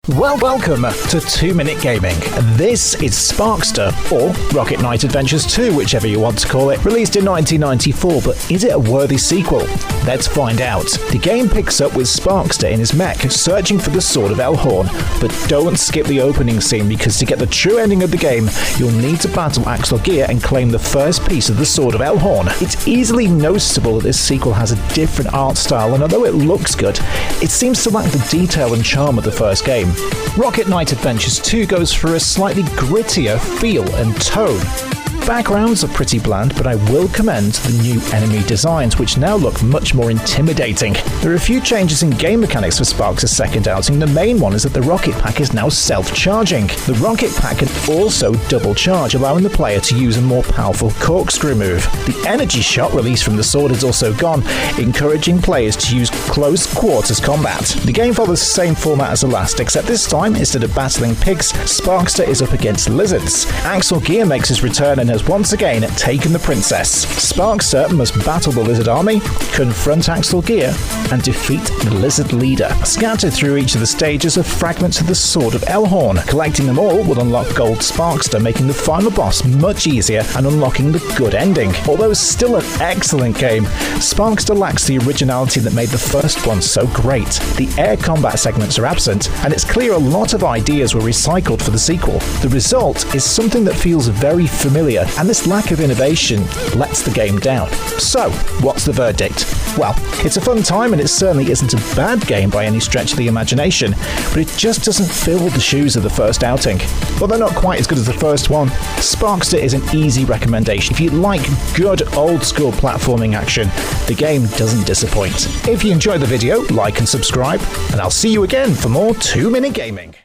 Welcome to 2 Minute Gaming. This is Sparkster, or Rocket Knight Adventures 2, whichever you want to call it, released in 1994, but is it a worthy sequel? Let's find out. The game picks up with Sparkster in his mech, searching for the Sword of Elhorn, but don't skip the opening scene because to get the true ending of the game, you'll need to battle Axel Gear and claim the first piece of the Sword of Elhorn. It's easily noticeable that this sequel has a different art style, and although it looks good, it seems to lack the detail and charm of the first game. Rocket Knight Adventures 2 goes for a slightly grittier feel and tone. Backgrounds are pretty bland, but I will commend the new enemy designs, which now look much more intimidating. There are a few changes in game mechanics for Sparkster's second outing. The main one is that the rocket pack is now self-charging. The rocket pack can also double charge, allowing the player to use a more powerful corkscrew move. The energy shot released from the sword is also gone, encouraging players to use close quarters combat. The game follows the same format as the last, except this time, instead of battling pigs, Sparkster is up against lizards. Axel Gear makes his return and has once again taken the princess. Sparkster must battle the lizard army, confront Axel Gear, and defeat the lizard leader. Scattered through each of the stages are fragments of the Sword of Elhorn. Collecting them all will unlock Gold Sparkster, making the final boss much easier and unlocking the good ending. Although still an excellent game, Sparkster lacks the originality that made the first one so great. The air combat segments are absent, and it's clear a lot of ideas were recycled for the sequel. The result is something that feels very familiar, and this lack of innovation lets the game down. So, what's the verdict? Well, it's a fun time and it certainly isn't a bad game by any stretch of the imagination, but it just doesn't fill the shoes of the first outing. But they're not quite as good as the first one. Sparkster is an easy recommendation. If you like good old school platforming action, the game doesn't disappoint. If you enjoyed the video, like and subscribe, and I'll see you again for more 2 Minute Gaming.